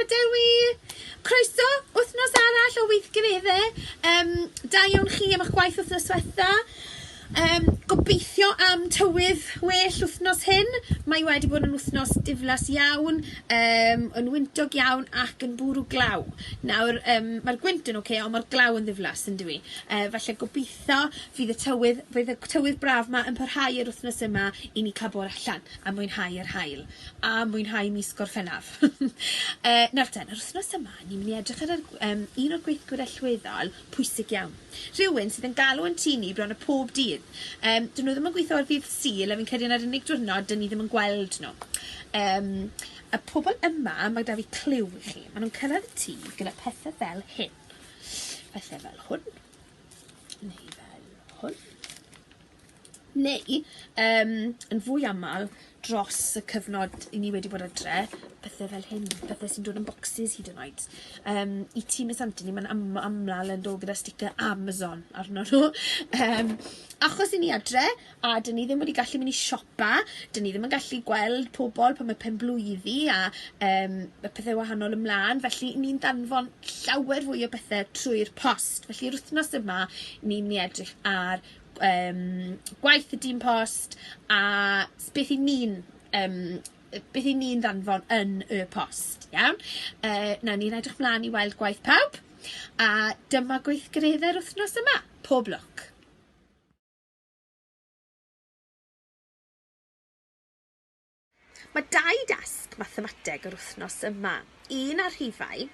Dosbarth Dewi. Croeso, wythnos arall o weithgareddau. Da iawn chi am eich gwaith wythnos diwetha. Gobeithio am tywydd well wythnos hyn. Mae wedi bod yn wythnos diflas iawn, yn wyntog iawn ac yn bwrw glaw. Nawr, mae'r gwynt yn oce, ond mae'r glaw yn ddiflas yn dwi. Falle gobeithio fydd y tywydd braf yma yn parhau yr wythnos yma i ni cael bod allan a mwynhau yr haul a mwynhau mis Gorffennaf. Nawr ten, yr wythnos yma, ni'n mynd i edrych ar un o'r gweithwyr allweddol pwysig iawn. Rhywun sydd yn galw yn tŷ ni bron y pob dydd. Dyn nhw ddim yn gweithio ar ddydd Sul a fi'n credu na'r unig diwrnod dyn ni ddim yn gweld nhw. Y pobl yma, mae da fi cliw i chi. Maen nhw'n cyrraedd y tŷ gyda pethau fel hyn. Pethau fel hwn. Neu fel hwn. Neu, yn fwy aml, dros y cyfnod i ni wedi bod adre, pethau fel hyn, pethau sy'n dod yn bocsys hyd yn oed. I tîm y Santini, mae'n amlal yn dod gyda sticker Amazon arno nhw. Achos i ni adre, a dyn ni ddim wedi gallu mynd i siopa, dyn ni ddim yn gallu gweld pobl pan mae penblwyddi a pethau wahanol ymlaen, felly ni'n danfon llawer fwy o bethau trwy'r post. Felly yr wythnos yma, ni'n edrych ar gwaith y dîm post a beth i ni'n ddanfon yn y post, iawn? Na ni'n edrych mlaen i weld gwaith pawb a dyma gweithgareddau'r wythnos yma. Pob lwc. Mae 2 dasg mathemateg yr wythnos yma. Un ar rhifau,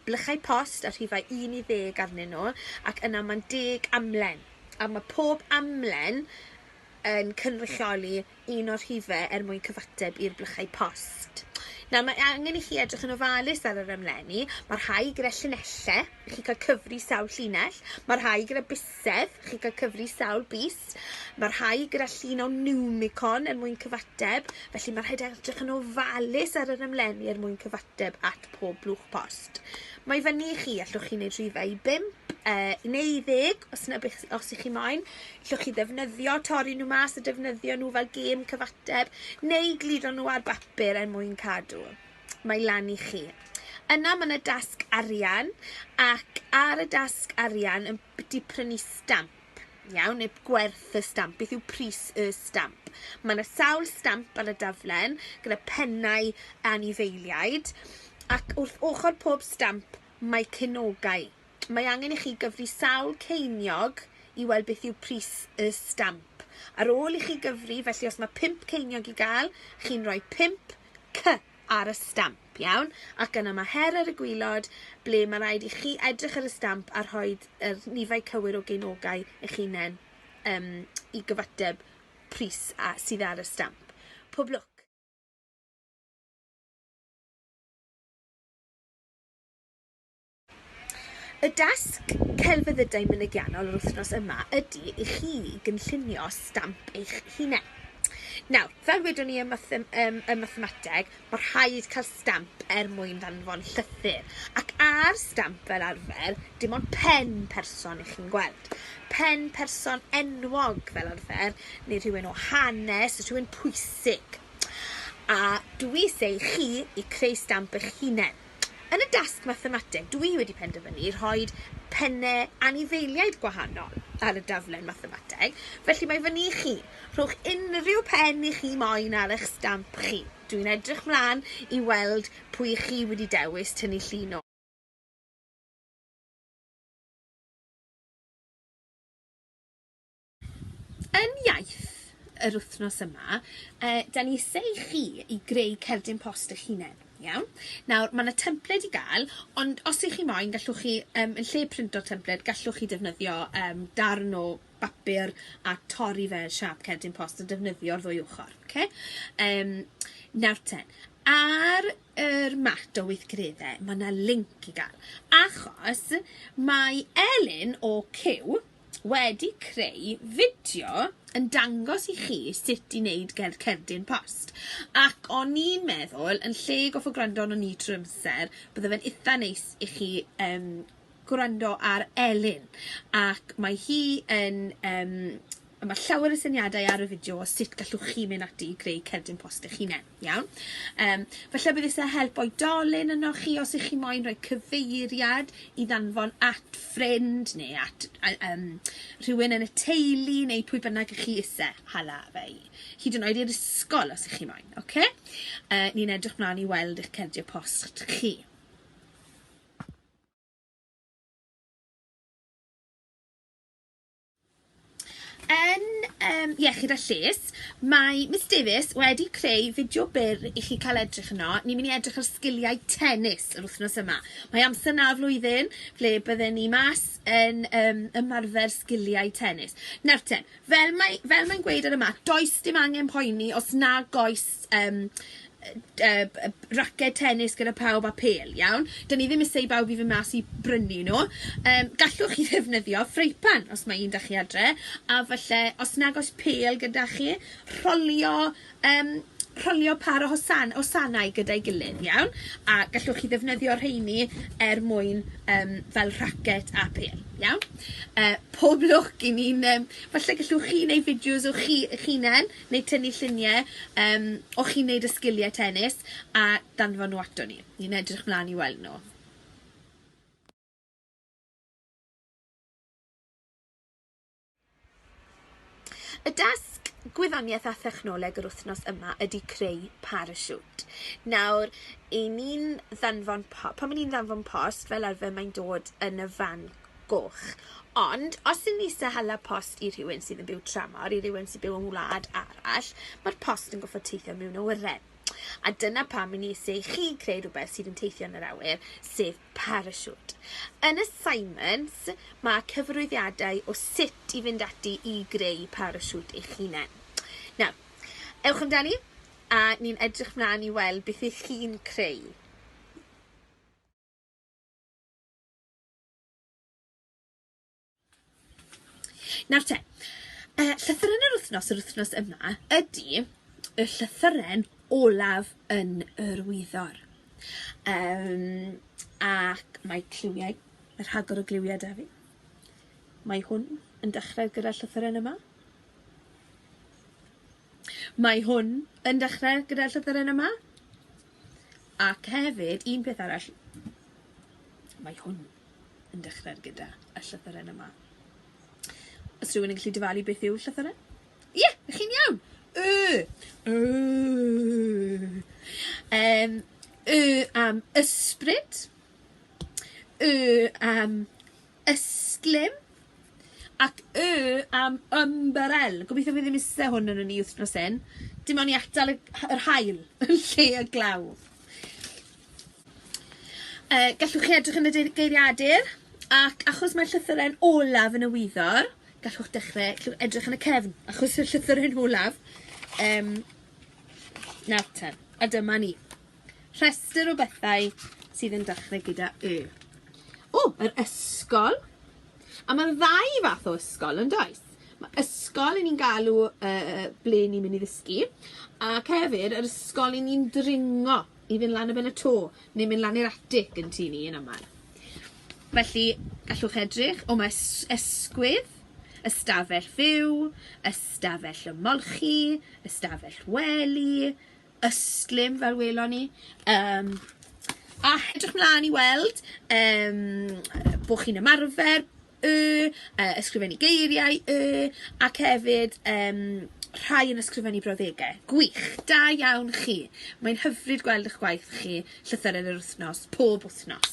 blychau post ar rhifau 1 i 10 arnyn nhw, ac yna mae'n 10 amlen. A mae pob amlen yn cynrychioli un o'r rhifau mwyn cyfateb i'r blychau post. Nawr, mae angen i chi edrych yn ofalus ar yr ymlenni. Mae rhai gyda llinellau, chi cael cyfri sawl llinell. Mae rhai gyda busedd, chi cael cyfri sawl bus. Mae rhai gyda llun o niwmicon mwyn cyfateb. Felly mae rhaid edrych yn ofalus ar yr ymlenni mwyn cyfateb at pob blwch post. Mae fyny i chi, allwch chi wneud rhifau 5 neu 10, os ych chi moyn. Allwch chi ddefnyddio, torri nhw mas a defnyddio nhw fel gêm cyfateb, neu glido nhw ar bapur mwyn cadw. Mae lan i chi. Yna mae yna dasg arian, ac ar y dasg arian yn wedi prynu stamp. Iawn, neu gwerth y stamp. Beth yw pris y stamp? Mae yna sawl stamp ar y daflen gyda pennau anifeiliaid, ac wrth ochr pob stamp mae cynogau. Mae angen i chi gyfri sawl ceiniog i weld beth yw pris y stamp. Ar ôl i chi gyfri, felly os mae 5 ceiniog i gael, chi'n rhoi 5 C ar y stamp, iawn? Ac yna mae her ar y gwylod ble mae rhaid i chi edrych ar y stamp a rhoi nifau cywir o geunogau eich hunain i gyfateb pris sydd ar y stamp. Pob lwc. Y dasg celfyddydau mynygiannol yr wythnos yma ydy i chi gynllunio stamp eich hunain. Nawr, fel wedwn ni y mathemateg, mae rhaid cael stamp mwyn ddanfon llythyr. Ac ar stamp fel arfer, dim ond pen person i chi'n gweld. Pen person enwog fel arfer, neu rhywun o hanes, rhywun pwysig. A dwi eisiau chi i creu stamp eich hunain. Yn y dasg mathemateg, dwi wedi penderfynu rhoi pennau anifeiliaid gwahanol ar y daflen mathemateg. Felly mae fyny i chi. Rhowch unrhyw pen i chi moyn ar eich stamp chi. Dwi'n edrych mlaen i weld pwy chi wedi dewis tynnu llun o. Yn iaith yr wythnos yma, da ni eisiau chi i greu cerdyn post eich hunain. Iawn. Nawr, mae yna templed i gael, ond os ych chi moyn, gallwch chi, yn lle printo'r templed, gallwch chi defnyddio darn o bapur a torri fe siap cerdyn post a defnyddio'r ddwy ochr. Okay? Nawr ten, ar yr mat o weithgareddau, mae yna link i gael. Achos mae Elin o Cyw wedi creu fideo yn dangos i chi sut i wneud cerdyn post. Ac o'n i'n meddwl, yn lle goffo gwrando arno ni trwy amser, bydde fe'n eitha neis i chi gwrando ar Elin. Ac mae hi yn mae llawer y syniadau ar y fideo o sut gallwch chi mynd ati i greu cerdyn post eich hunain, iawn? Falle bydd eisiau help oedolyn yno chi os ych chi moyn rhoi cyfeiriad i ddanfon at ffrind neu at rhywun yn y teulu neu pwy bynnag ych chi eisiau hala fe i. Hyd yn oed i'r ysgol os ych chi moyn, oce? Ni'n edrych mlaen i weld eich cerdiau post chi. Yn iechyd a lles, mae Miss Davies wedi creu fideo byr i chi cael edrych yno. Ni'n mynd i edrych ar sgiliau tennis yr wythnos yma. Mae amser na flwyddyn ble bydden ni mas yn ymarfer sgiliau tennis. Nawr ten, fel mae'n gweud ar y mat, does dim angen poeni os nag oes raced tennis gyda pawb a pel, iawn? Dyn ni ddim eisiau bawb i fy mas i brynu nhw. Gallwch chi ddefnyddio ffreipan os mae un da chi adre, a falle os nag oes pel gyda chi, rholio par o hosanau gyda'i gilydd, iawn? A gallwch chi ddefnyddio rheini mwyn fel raced a pel, iawn? Pob lwc i ni'n, falle gallwch chi wneud fideos o eich hunain, neu tynnu lluniau o chi'n wneud y sgiliau tennis a danfon nhw ato ni. Ni'n edrych mlaen i weld nhw. Y dasg gwyddoniaeth a thechnoleg yr wythnos yma ydy creu parasiwt. Nawr, pan ni'n ddanfon post, fel arfer mae'n dod yn y fan goch. Ond, os ydyn ni eisiau hala post i rhywun sydd yn byw tramor, i rhywun sydd byw yn wlad arall, mae'r post yn goffod teithio mewn awyren. A dyna pam ni eisiau chi creu rhywbeth sydd yn teithio yn yr awyr, sef parasiwt. Yn assignments, mae cyfarwyddiadau o sut i fynd ati i greu parasiwt eich hunain. Nawr, ewch amdani, a ni'n edrych mlaen i weld beth eich chi'n creu. Nawr te, llythyren yr wythnos yma ydy y llythyren olaf yn yr wyddor. Ac mae cliwiau, mae'r rhagor o gliwiau da fi. Mae hwn yn dechrau gyda'r llythyren yma. Mae hwn yn dechrau gyda'r llythyren yma. Ac hefyd, un peth arall, mae hwn yn dechrau gyda'r llythyren yma. Os rhywun yn gallu dyfalu beth yw llythyren? Ie, chi'n iawn. Am ysbryd. Am ysglym. Ac am ymbarel. Gobeithio fi ddim eisiau hwn yn ni wythnos hyn. Dim ond i atal yr haul yn lle y glawdd. Gallwch chi edrych yn y geiriadur. Ac achos mae'r llythyren olaf yn y wyddor, gallwch edrych yn y cefn, achos y llythyren olaf. Nawr ten, a dyma ni. Rhestr o bethau sydd yn dechrau gyda yr ysgol. A mae'r ddau fath o ysgol yn does. Mae ysgol yn ni'n galw ble ni'n mynd i ddysgu. Ac hefyd, yr ysgol yn ni'n dringo i fynd lan y ben y to, neu mynd lan i'r atig yn tu ni yn aml. Felly, gallwch edrych, mae ysgwydd, ystafell fyw, ystafell ymolchi, ystafell wely, ysglym fel welon ni. A edrych mlaen i weld bod chi'n ymarfer, ysgrifennu geiriau, ac hefyd rhai yn ysgrifennu brawddegau. Gwych, da iawn chi. Mae'n hyfryd gweld eich gwaith chi llythyren yr wythnos, pob wythnos.